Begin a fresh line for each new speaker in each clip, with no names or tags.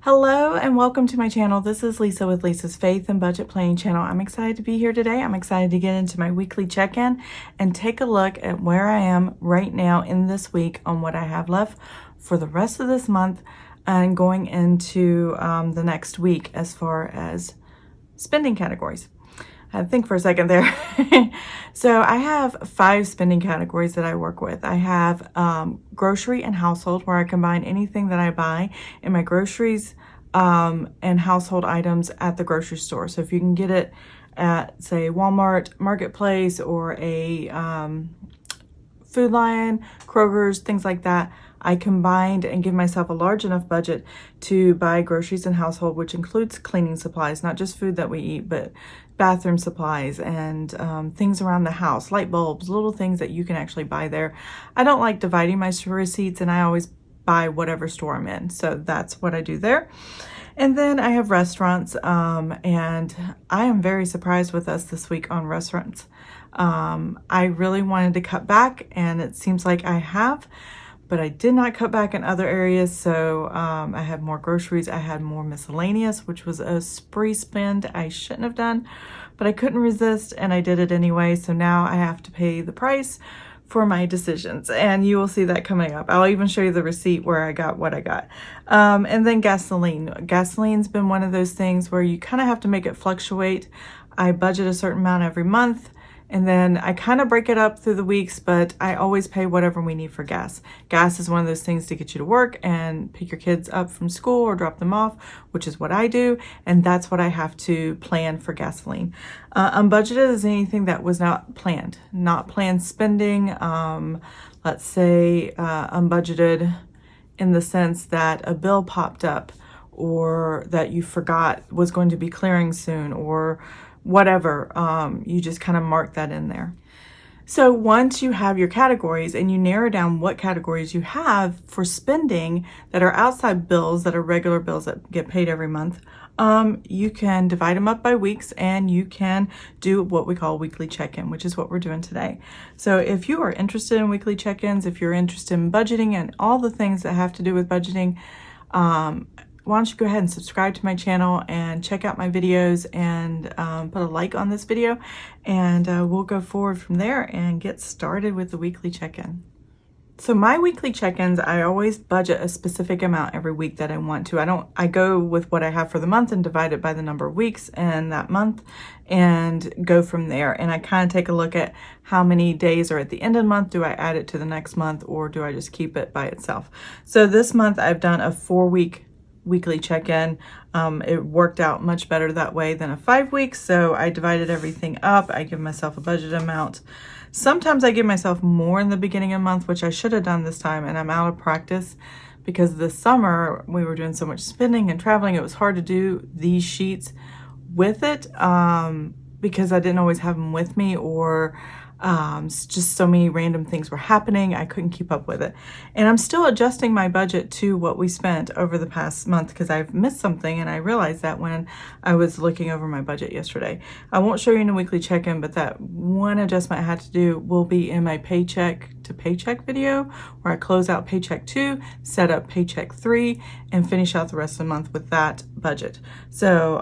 Hello and welcome to my channel. This is Lisa with Lisa's Faith and Budget Planning channel. I'm excited to be here today. I'm excited to get into my weekly check-in and take a look at where I am right now in this week on what I have left for the rest of this month and going into the next week as far as spending categories. I had to think for a second there. So I have 5 spending categories that I work with. I have grocery and household, where I combine anything that I buy in my groceries and household items at the grocery store. So if you can get it at, say, Walmart, Marketplace, or a Food Lion, Kroger's, things like that, I combined and give myself a large enough budget to buy groceries and household, which includes cleaning supplies, not just food that we eat, but bathroom supplies and things around the house, light bulbs, little things that you can actually buy there. I don't like dividing my receipts, and I always buy whatever store I'm in. So that's what I do there. And then I have restaurants, and I am very surprised with us this week on restaurants. I really wanted to cut back, and it seems like I have, but I did not cut back in other areas. So I had more groceries. I had more miscellaneous, which was a spree spend I shouldn't have done, but I couldn't resist and I did it anyway. So now I have to pay the price for my decisions, and you will see that coming up. I'll even show you the receipt where I got what I got. And then gasoline. Gasoline's been one of those things where you kind of have to make it fluctuate. I budget a certain amount every month, and then I kind of break it up through the weeks, but I always pay whatever we need for gas. Gas is one of those things to get you to work and pick your kids up from school or drop them off, which is what I do. And that's what I have to plan for gasoline. Unbudgeted is anything that was not planned spending. Let's say unbudgeted in the sense that a bill popped up, or that you forgot was going to be clearing soon, or whatever, you just kind of mark that in there. So once you have your categories and you narrow down what categories you have for spending that are outside bills, that are regular bills that get paid every month, you can divide them up by weeks, and you can do what we call weekly check-in, which is what we're doing today. So if you are interested in weekly check-ins, if you're interested in budgeting and all the things that have to do with budgeting, why don't you go ahead and subscribe to my channel and check out my videos, and put a like on this video, and we'll go forward from there and get started with the weekly check-in. So my weekly check-ins, I always budget a specific amount every week that I want to. I go with what I have for the month and divide it by the number of weeks in that month and go from there. And I kind of take a look at how many days are at the end of the month. Do I add it to the next month, or do I just keep it by itself? So this month I've done a 4-week weekly check-in. It worked out much better that way than a 5 weeks. So I divided everything up. I give myself a budget amount. Sometimes I give myself more in the beginning of the month, which I should have done this time, and I'm out of practice because this summer we were doing so much spending and traveling. It was hard to do these sheets with it because I didn't always have them with me, or just so many random things were happening. I couldn't keep up with it. And I'm still adjusting my budget to what we spent over the past month, because I've missed something, and I realized that when I was looking over my budget yesterday. I won't show you in a weekly check-in, but that one adjustment I had to do will be in my paycheck to paycheck video, where I close out paycheck 2, set up paycheck 3, and finish out the rest of the month with that budget. So,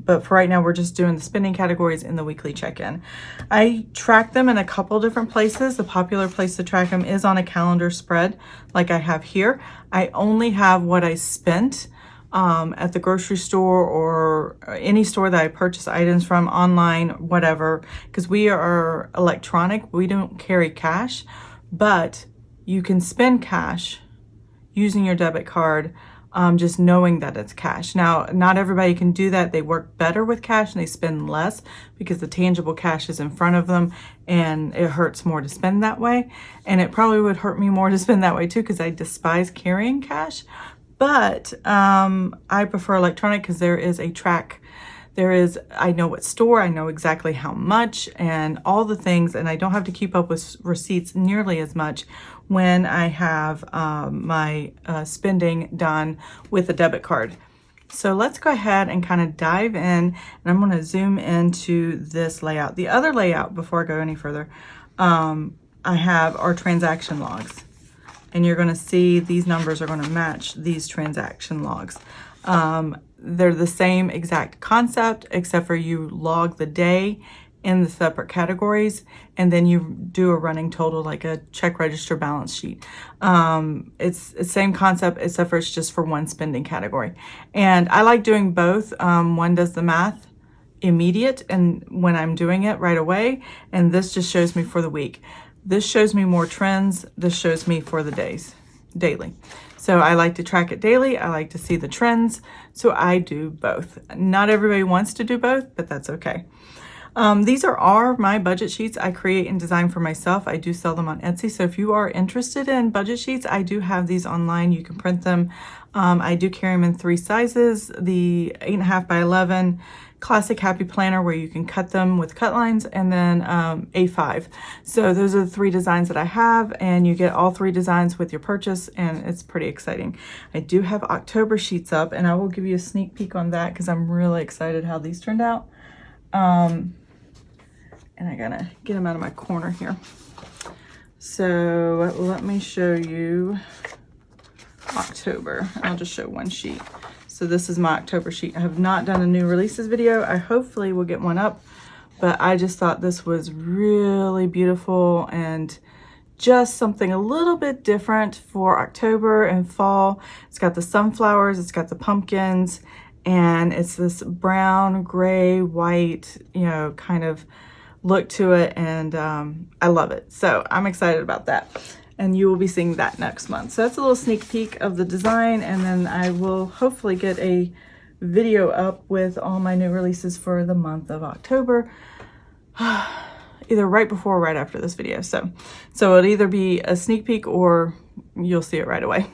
but for right now, we're just doing the spending categories in the weekly check-in. I track them in a couple different places. The popular place to track them is on a calendar spread like I have here. I only have what I spent at the grocery store or any store that I purchase items from, online, whatever, because we are electronic. We don't carry cash, but you can spend cash using your debit card, just knowing that it's cash. Now, not everybody can do that. They work better with cash and they spend less because the tangible cash is in front of them, and it hurts more to spend that way. And it probably would hurt me more to spend that way too, because I despise carrying cash. But I prefer electronic because there is a track. I know what store, I know exactly how much and all the things, and I don't have to keep up with receipts nearly as much when I have my spending done with a debit card. So let's go ahead and kind of dive in, and I'm going to zoom into this layout. The other layout, before I go any further, I have our transaction logs. And you're going to see these numbers are going to match these transaction logs. They're the same exact concept, except for you log the day in the separate categories, and then you do a running total, like a check register balance sheet. It's the same concept, except for it's just for one spending category. And I like doing both. One does the math immediate and when I'm doing it right away, and this just shows me for the week. This shows me more trends. This shows me for the daily. So I like to track it daily. I like to see the trends. So I do both. Not everybody wants to do both, but that's okay. These are my budget sheets I create and design for myself. I do sell them on Etsy. So if you are interested in budget sheets, I do have these online. You can print them. I do carry them in 3 sizes, the 8.5 by 11 classic happy planner where you can cut them with cut lines, and then A5. So those are the 3 designs that I have, and you get all 3 designs with your purchase, and it's pretty exciting. I do have October sheets up, and I will give you a sneak peek on that because I'm really excited how these turned out. And I gotta get them out of my corner here. So let me show you October. I'll just show one sheet. So this is my October sheet. I have not done a new releases video. I hopefully will get one up, but I just thought this was really beautiful and just something a little bit different for October and fall. It's got the sunflowers, it's got the pumpkins, and it's this brown, gray, white, kind of look to it, and I love it. So I'm excited about that. And you will be seeing that next month. So that's a little sneak peek of the design, and then I will hopefully get a video up with all my new releases for the month of October, either right before or right after this video. So it'll either be a sneak peek or you'll see it right away.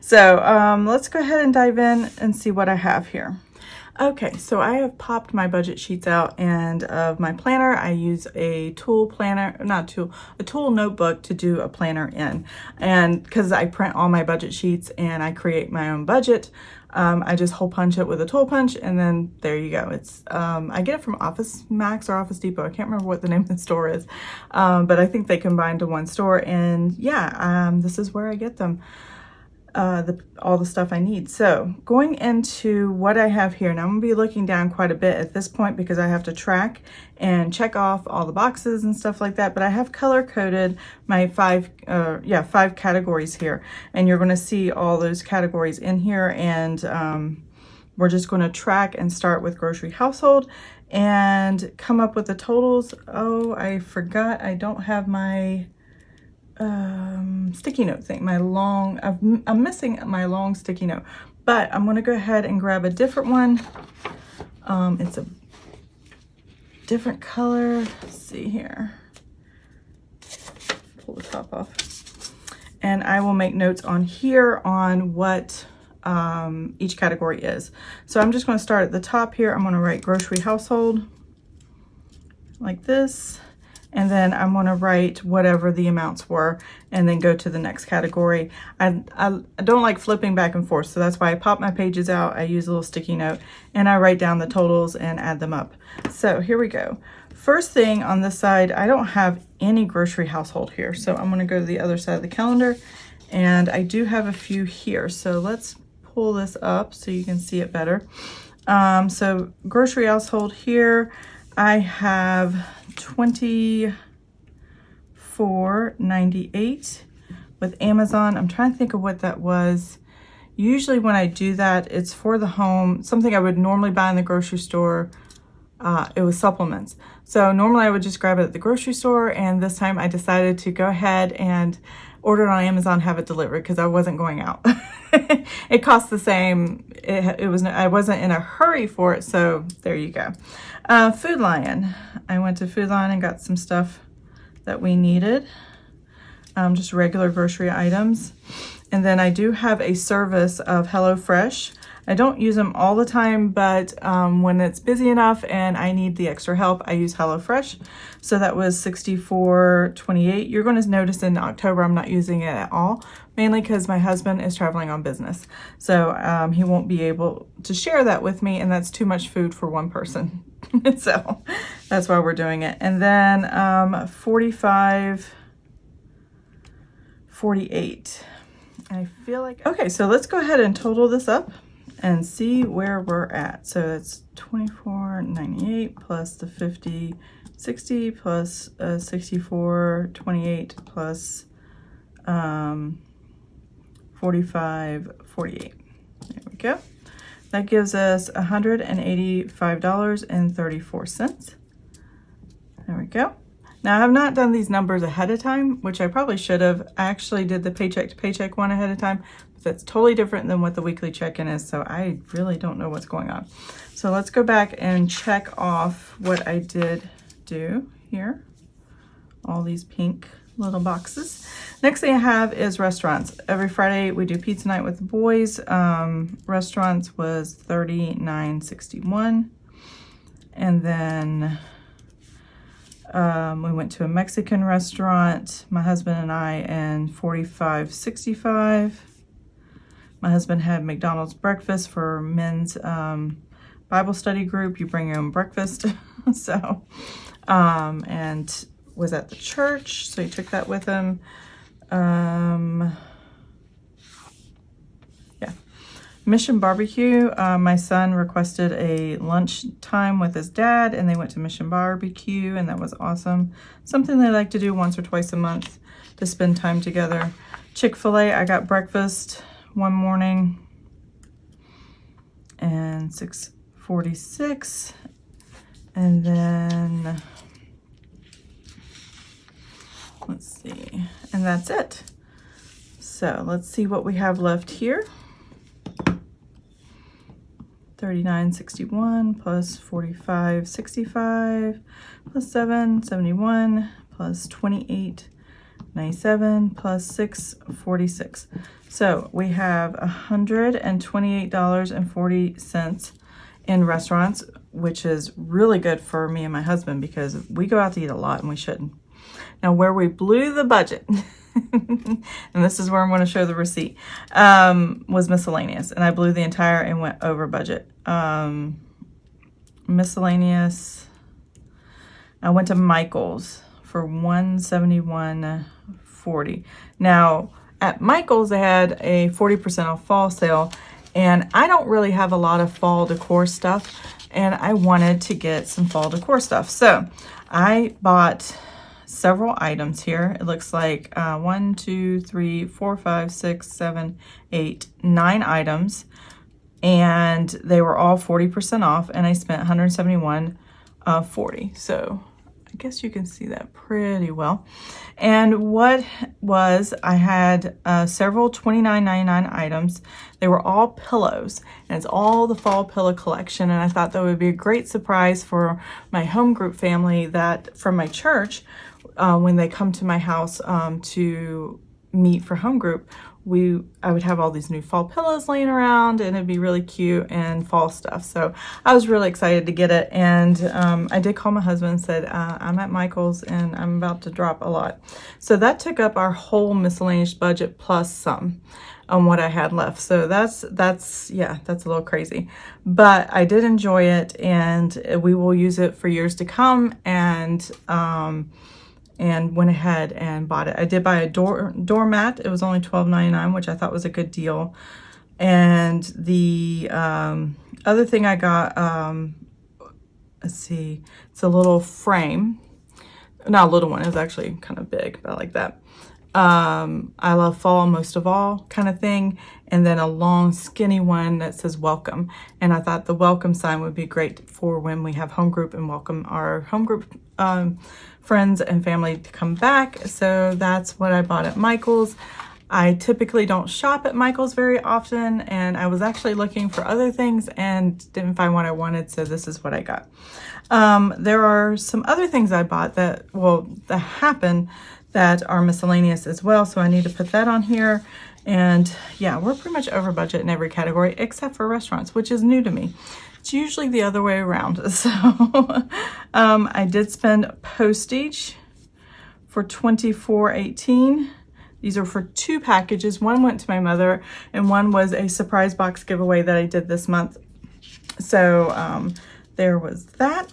So let's go ahead and dive in and see what I have here. Okay, so I have popped my budget sheets out, and of my planner, I use a tool notebook to do a planner in. And because I print all my budget sheets and I create my own budget, I just hole punch it with a tool punch, and then there you go. It's I get it from Office Max or Office Depot. I can't remember what the name of the store is, but I think they combined to one store, and yeah, this is where I get them. All the stuff I need. So going into what I have here, and I'm gonna be looking down quite a bit at this point because I have to track and check off all the boxes and stuff like that, but I have color coded my 5 categories here, and you're gonna see all those categories in here, and we're just gonna track and start with grocery household and come up with the totals. Oh, I forgot I don't have my sticky note thing, I'm missing my long sticky note, but I'm going to go ahead and grab a different one. It's a different color. Let's see here. Pull the top off. And I will make notes on here on what each category is. So I'm just going to start at the top here. I'm going to write grocery household like this. And then I'm going to write whatever the amounts were and then go to the next category. I don't like flipping back and forth, so that's why I pop my pages out. I use a little sticky note and I write down the totals and add them up. So here we go. First thing on this side, I don't have any grocery household here, so I'm going to go to the other side of the calendar, and I do have a few here. So let's pull this up so you can see it better. So grocery household here, I have $24.98 with Amazon. I'm trying to think of what that was. Usually when I do that, it's for the home, something I would normally buy in the grocery store. It was supplements. So normally I would just grab it at the grocery store, and this time I decided to go ahead and order it on Amazon, have it delivered because I wasn't going out. It cost the same. I wasn't in a hurry for it, so there you go. Food Lion. I went to Food Lion and got some stuff that we needed. Just regular grocery items. And then I do have a service of HelloFresh. I don't use them all the time, but when it's busy enough and I need the extra help, I use HelloFresh. So that was $64.28. You're going to notice in October I'm not using it at all, mainly because my husband is traveling on business. So he won't be able to share that with me, and that's too much food for one person. So that's why we're doing it. And then $45.48. I feel like, okay, so let's go ahead and total this up. and see where we're at. So it's $24.98 plus the $50.60 plus $64.28 plus $45.48. There we go. That gives us $185.34. There we go. Now, I have not done these numbers ahead of time, which I probably should have. I actually did the paycheck to paycheck one ahead of time. But that's totally different than what the weekly check-in is, so I really don't know what's going on. So let's go back and check off what I did do here. All these pink little boxes. Next thing I have is restaurants. Every Friday we do pizza night with the boys. Restaurants was $39.61. And then we went to a Mexican restaurant, my husband and I, and $45.65. My husband had McDonald's breakfast for men's Bible study group. You bring your own breakfast. So, and was at the church, so he took that with him. Yeah. Mission Barbecue. My son requested a lunch time with his dad, and they went to Mission Barbecue, and that was awesome. Something they like to do once or twice a month to spend time together. Chick-fil-A, I got breakfast one morning, and $6.46, and then let's see, and that's it. So let's see what we have left here. $39.61 plus $45.65 plus $7.71 plus $28.97 plus $6.46. So we have $128.40 in restaurants, which is really good for me and my husband because we go out to eat a lot and we shouldn't. Now, where we blew the budget, and this is where I'm going to show the receipt, was miscellaneous. And I blew the entire and went over budget. Miscellaneous, I went to Michael's for $171.40. Now, at Michael's, they had a 40% off fall sale. And I don't really have a lot of fall decor stuff. And I wanted to get some fall decor stuff. So I bought several items here. It looks like 1, 2, 3, 4, 5, 6, 7, 8, 9 items, and they were all 40% off, and I spent $171.40. So I guess you can see that pretty well. And what was, I had several $29.99 items. They were all pillows, and it's all the fall pillow collection. And I thought that would be a great surprise for my home group family that from my church. When they come to my house to meet for home group, I would have all these new fall pillows laying around, and it'd be really cute and fall stuff. So I was really excited to get it, and I did call my husband and said, I'm at Michael's and I'm about to drop a lot. So that took up our whole miscellaneous budget plus some on what I had left. So that's a little crazy, but I did enjoy it, and we will use it for years to come. And went ahead and bought it. I did buy a doormat. It was only $12.99, which I thought was a good deal. And the other thing I got, let's see, it's a little frame. Not a little one, it was actually kind of big, but I like that. I love fall most of all kind of thing. And then a long skinny one that says welcome. And I thought the welcome sign would be great for when we have home group and welcome our home group friends and family to come back. So that's what I bought at Michael's. I typically don't shop at Michael's very often, and I was actually looking for other things and didn't find what I wanted, so this is what I got. There are some other things I bought that happen that are miscellaneous as well, so I need to put that on here. And yeah, we're pretty much over budget in every category except for restaurants, which is new to me. It's usually the other way around. So I did spend postage for $24.18. These are for 2 packages. One went to my mother, and one was a surprise box giveaway that I did this month. So there was that.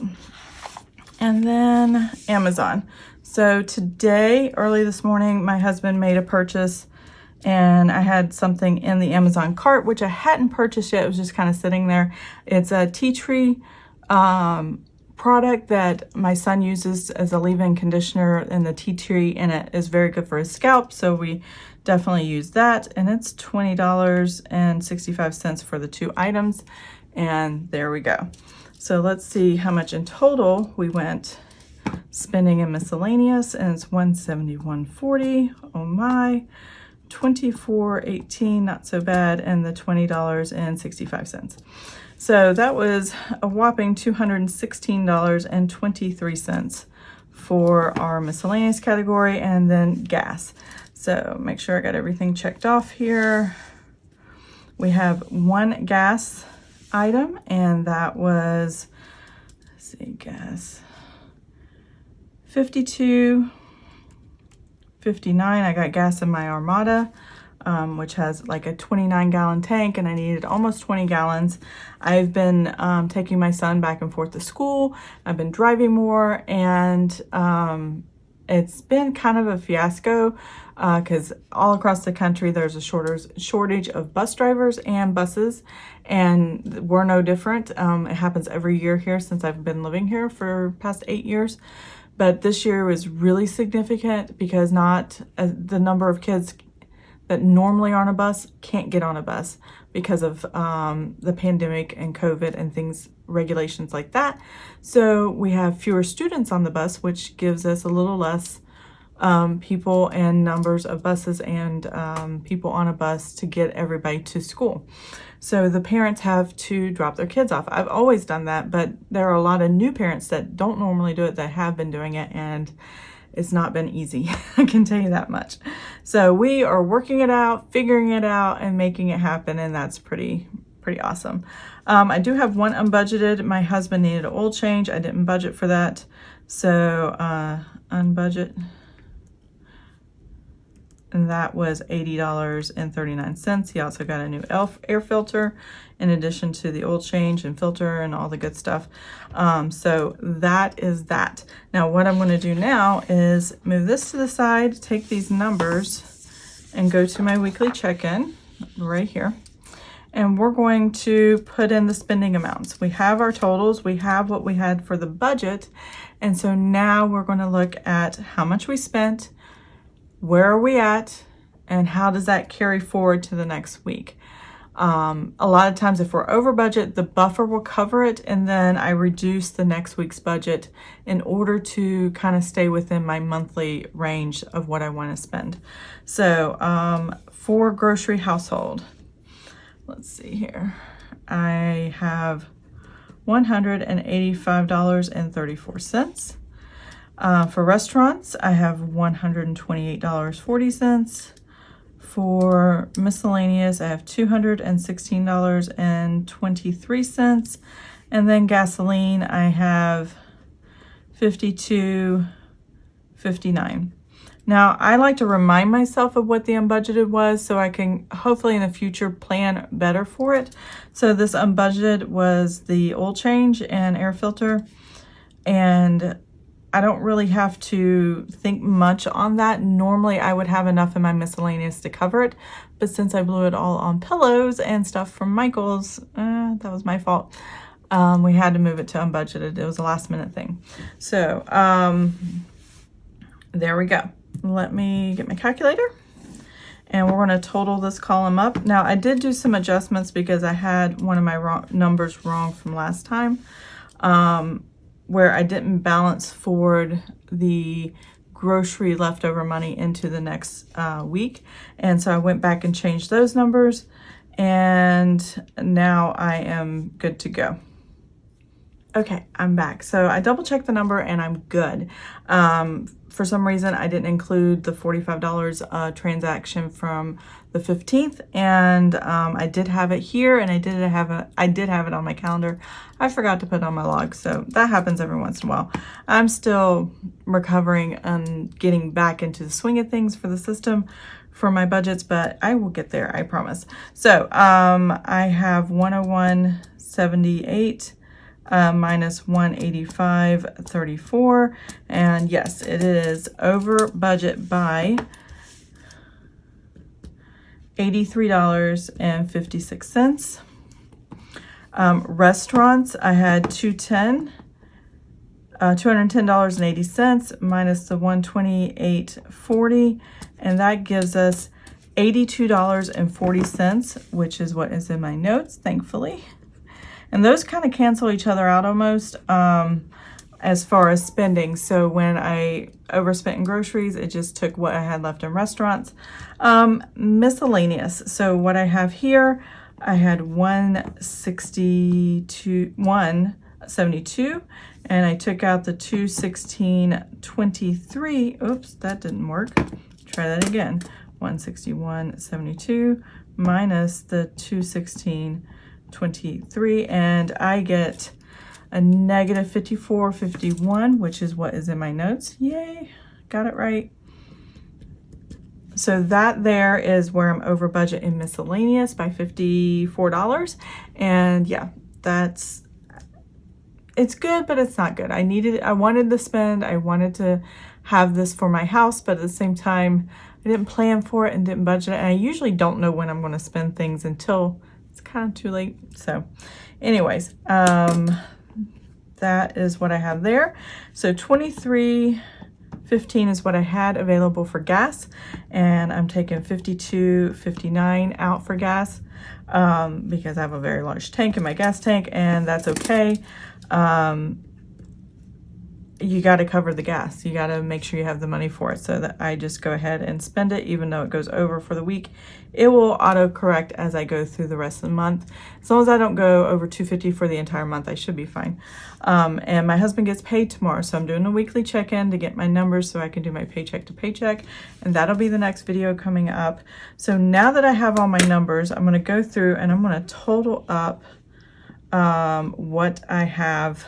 And then Amazon. So today, early this morning, my husband made a purchase, and I had something in the Amazon cart, which I hadn't purchased yet. It was just kind of sitting there. It's a tea tree product that my son uses as a leave-in conditioner, and the tea tree in it is very good for his scalp, so we definitely use that. And it's $20.65 for the 2 items, and there we go. So let's see how much in total we went spending in miscellaneous, and it's $171.40. Oh my, $24.18, not so bad, and the $20.65. So that was a whopping $216.23 for our miscellaneous category, and then gas. So make sure I got everything checked off here. We have 1 gas item, and that was, let's see, gas, $52.59. I got gas in my Armada, which has like a 29-gallon tank, and I needed almost 20 gallons. I've been taking my son back and forth to school. I've been driving more, and it's been kind of a fiasco because all across the country there's a shortage of bus drivers and buses, and we're no different. It happens every year here since I've been living here for past 8 years. But this year was really significant because the number of kids that normally are on a bus can't get on a bus because of the pandemic and COVID and things, regulations like that. So we have fewer students on the bus, which gives us a little less people and numbers of buses and people on a bus to get everybody to school. So the parents have to drop their kids off. I've always done that, but there are a lot of new parents that don't normally do it that have been doing it, and it's not been easy. I can tell you that much. So we are working it out, figuring it out, and making it happen, and that's pretty awesome. I do have one unbudgeted. My husband needed an oil change. I didn't budget for that, so unbudget. And that was $80.39. He also got a new air filter in addition to the oil change and filter and all the good stuff. So that is that. Now what I'm going to do now is move this to the side, take these numbers, and go to my weekly check-in right here. And we're going to put in the spending amounts. We have our totals. We have what we had for the budget. And so now we're going to look at how much we spent, where are we at, and how does that carry forward to the next week. A lot of times if we're over budget, the buffer will cover it, and then I reduce the next week's budget in order to kind of stay within my monthly range of what I want to spend. So for grocery household, let's see here, I have $185.34. For restaurants, I have $128.40. For miscellaneous, I have $216.23. And then gasoline, I have $52.59. Now, I like to remind myself of what the unbudgeted was so I can hopefully in the future plan better for it. So this unbudgeted was the oil change and air filter, and I don't really have to think much on that. Normally I would have enough in my miscellaneous to cover it, but since I blew it all on pillows and stuff from Michael's, that was my fault. We had to move it to unbudgeted. It was a last minute thing. So there we go. Let me get my calculator, and we're going to total this column up. Now I did do some adjustments because I had one of my numbers wrong from last time, where I didn't balance forward the grocery leftover money into the next week. And so I went back and changed those numbers, and now I am good to go. Okay, I'm back. So I double checked the number and I'm good. For some reason, I didn't include the $45 transaction from the 15th, and I did have it here, and I did have it on my calendar. I forgot to put it on my log, so that happens every once in a while. I'm still recovering and getting back into the swing of things for the system for my budgets, but I will get there, I promise. So I have 101.78 minus 185.34, and yes, it is over budget by $83.56. Restaurants, I had $210.80 minus the $128.40, and that gives us $82.40, which is what is in my notes, thankfully. And those kind of cancel each other out almost as far as spending. So when I overspent in groceries, it just took what I had left in restaurants. Miscellaneous. So what I have here, I had $172, and I took out the $216.23. Oops, that didn't work. Try that again. $161.72 minus the $216.23, and I get a negative $54.51, which is what is in my notes. Yay, got it right. So that there is where I'm over budget in miscellaneous by $54. And yeah, it's good, but it's not good. I wanted to spend, I wanted to have this for my house, but at the same time, I didn't plan for it and didn't budget it. And I usually don't know when I'm going to spend things until it's kind of too late. So anyways, that is what I have there. So $23.15 is what I had available for gas, and I'm taking $52.59 out for gas because I have a very large tank in my gas tank, and that's okay. You got to cover the gas. You got to make sure you have the money for it, so that I just go ahead and spend it, even though it goes over for the week. It will auto correct as I go through the rest of the month. As long as I don't go over $250 for the entire month, I should be fine. And my husband gets paid tomorrow, so I'm doing a weekly check-in to get my numbers so I can do my paycheck to paycheck, and that'll be the next video coming up. So now that I have all my numbers, I'm going to go through and I'm going to total up what I have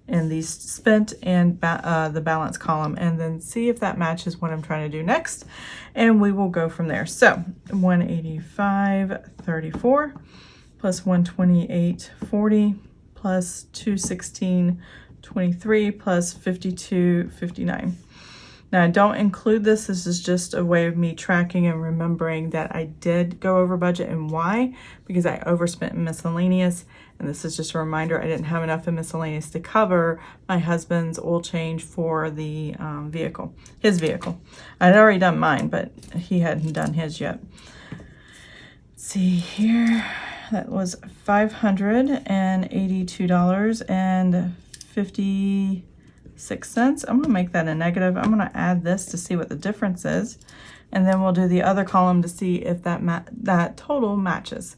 in the spent and the balance column, and then see if that matches what I'm trying to do next, and we will go from there. So 185.34 plus 128.40 plus 216.23 plus 52.59. Now I don't include this. This is just a way of me tracking and remembering that I did go over budget, and why, because I overspent in miscellaneous. And this is just a reminder, I didn't have enough in miscellaneous to cover my husband's oil change for the his vehicle. I'd already done mine, but he hadn't done his yet. Let's see here, that was $582.56. I'm gonna make that a negative. I'm gonna add this to see what the difference is, and then we'll do the other column to see if that total matches.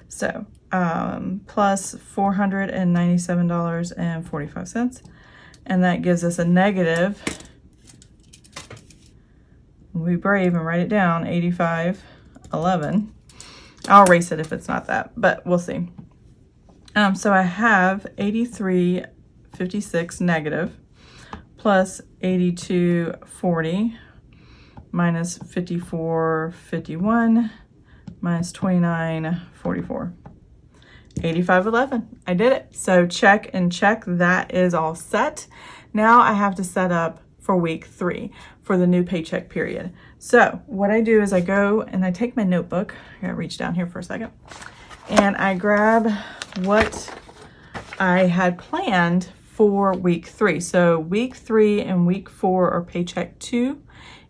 So plus $497.45, and that gives us a negative, we'll be brave and write it down, $85.11. I'll erase it if it's not that, but we'll see. So I have $83.56 negative plus $82.40 minus $54.51 minus $29.44. $85.11. I did it. So check and check. That is all set. Now I have to set up for week 3 for the new paycheck period. So what I do is I go and I take my notebook. I gotta reach down here for a second. And I grab what I had planned for week 3. So week 3 and week 4 are paycheck 2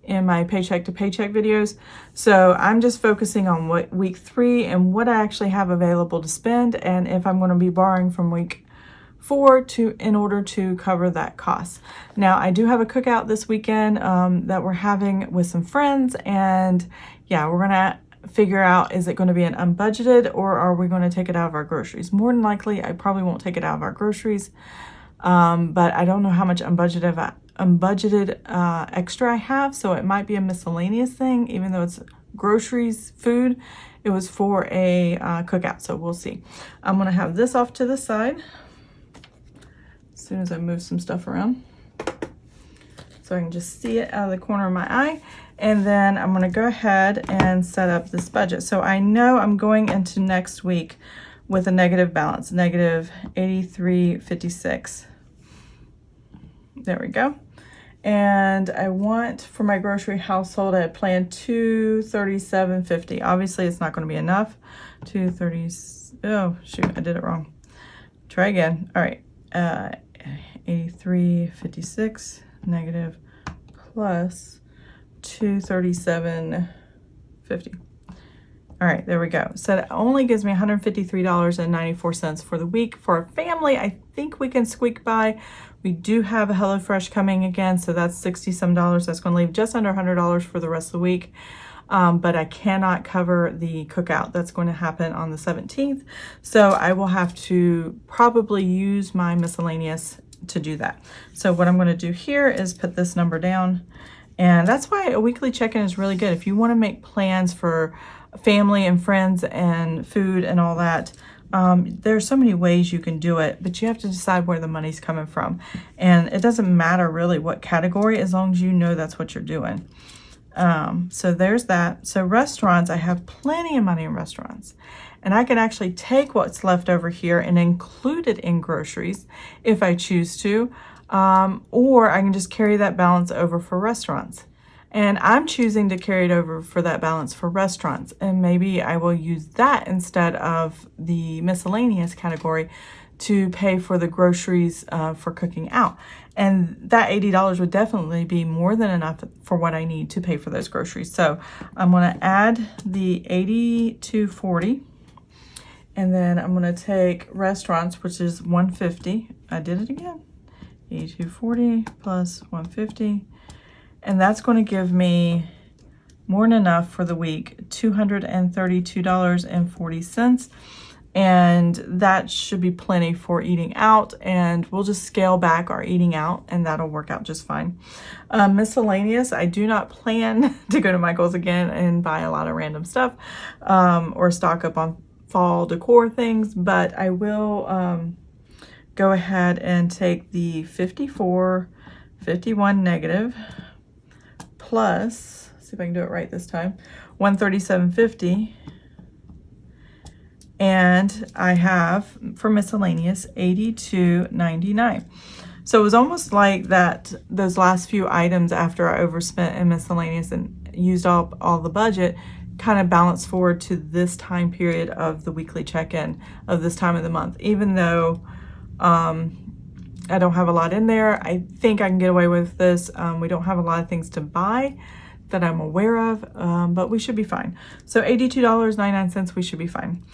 in my paycheck to paycheck videos. So I'm just focusing on what week 3 and what I actually have available to spend, and if I'm going to be borrowing from week 4 in order to cover that cost. Now I do have a cookout this weekend that we're having with some friends, and yeah, we're gonna figure out, is it going to be an unbudgeted, or are we going to take it out of our groceries? More than likely I probably won't take it out of our groceries, but I don't know how much unbudgeted extra I have, so it might be a miscellaneous thing, even though it's groceries, food. It was for a cookout, so we'll see. I'm gonna have this off to the side as soon as I move some stuff around, so I can just see it out of the corner of my eye. And then I'm gonna go ahead and set up this budget. So I know I'm going into next week with a negative balance, negative $83.56. There we go. And I want for my grocery household, I had planned $237.50. Obviously, it's not going to be enough. 230. Oh shoot, I did it wrong. Try again. All right. 83.56 negative plus 237.50. All right, there we go. So it only gives me $153.94 for the week. For a family, I think we can squeak by. We do have a HelloFresh coming again, so that's $60-some. That's going to leave just under $100 for the rest of the week. But I cannot cover the cookout. That's going to happen on the 17th. So I will have to probably use my miscellaneous to do that. So what I'm going to do here is put this number down. And that's why a weekly check-in is really good. If you want to make plans for family and friends and food and all that, there's so many ways you can do it, but you have to decide where the money's coming from. And it doesn't matter really what category, as long as you know that's what you're doing. So there's that. So restaurants, I have plenty of money in restaurants. And I can actually take what's left over here and include it in groceries if I choose to. Or I can just carry that balance over for restaurants. And I'm choosing to carry it over for that balance for restaurants. And maybe I will use that instead of the miscellaneous category to pay for the groceries for cooking out. And that $80 would definitely be more than enough for what I need to pay for those groceries. So I'm going to add the $82.40. And then I'm going to take restaurants, which is $150. I did it again. $82.40 plus $150. And that's going to give me more than enough for the week, $232.40. And that should be plenty for eating out. And we'll just scale back our eating out, and that'll work out just fine. Miscellaneous, I do not plan to go to Michael's again and buy a lot of random stuff or stock up on fall decor things, but I will go ahead and take the $54.51 negative plus, see if I can do it right this time, $137.50. And I have for miscellaneous $82.99. So it was almost like that those last few items after I overspent in miscellaneous and used all the budget kind of balanced forward to this time period of the weekly check-in of this time of the month. Even though I don't have a lot in there, I think I can get away with this. We don't have a lot of things to buy that I'm aware of, but we should be fine. So $82.99, we should be fine.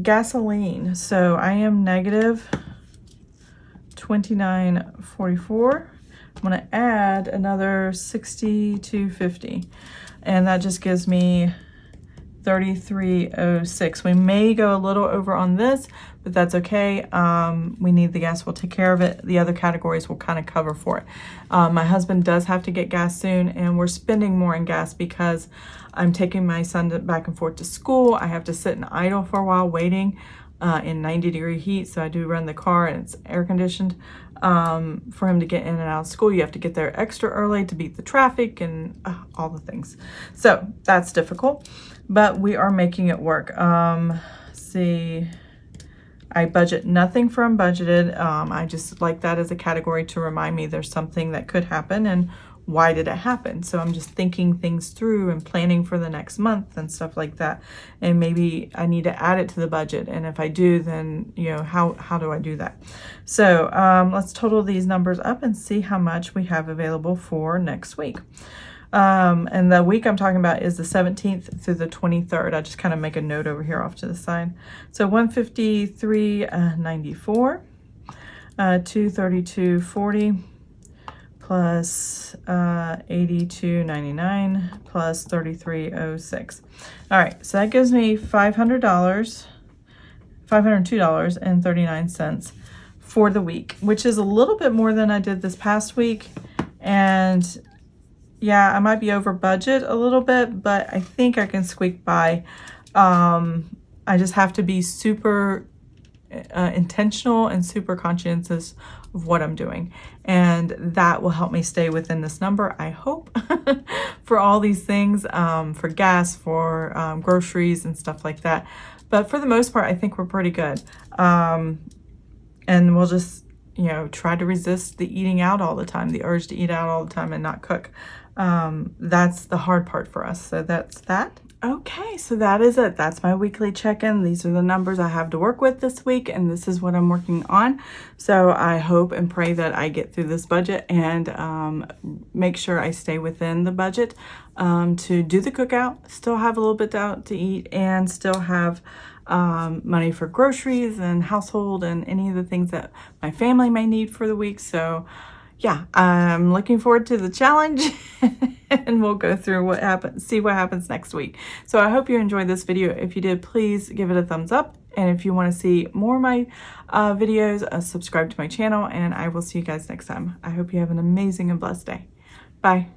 Gasoline, so I am negative $29.44. I'm going to add another $62.50, and that just gives me $33.06. We may go a little over on this, but that's okay. We need the gas, we'll take care of it. The other categories will kind of cover for it. My husband does have to get gas soon, and we're spending more in gas because I'm taking my son back and forth to school. I have to sit and idle for a while waiting in 90-degree heat, so I do run the car and it's air conditioned. For him to get in and out of school, you have to get there extra early to beat the traffic and all the things. So that's difficult, but we are making it work. See, I budget nothing for unbudgeted. I just like that as a category to remind me there's something that could happen and why did it happen? So I'm just thinking things through and planning for the next month and stuff like that. And maybe I need to add it to the budget. And if I do, then, you know, how do I do that? So let's total these numbers up and see how much we have available for next week. And the week I'm talking about is the 17th through the 23rd. I just kind of make a note over here off to the side. So $153.94, $232.40 plus $82.99 plus $33.06. All right, so that gives me $502.39 for the week, which is a little bit more than I did this past week. And yeah, I might be over budget a little bit, but I think I can squeak by. I just have to be super intentional and super conscientious of what I'm doing. And that will help me stay within this number, I hope, for all these things, for gas, for groceries and stuff like that. But for the most part, I think we're pretty good. And we'll just, you know, try to resist the eating out all the time, the urge to eat out all the time and not cook. That's the hard part for us. So that's that. Okay, so that is it. That's my weekly check-in. These are the numbers I have to work with this week, and this is what I'm working on. So I hope and pray that I get through this budget and make sure I stay within the budget to do the cookout, still have a little bit out to eat, and still have money for groceries and household and any of the things that my family may need for the week. So yeah, I'm looking forward to the challenge and we'll go through what happens, see what happens next week. So I hope you enjoyed this video. If you did, please give it a thumbs up. And if you want to see more of my videos, subscribe to my channel, and I will see you guys next time. I hope you have an amazing and blessed day. Bye.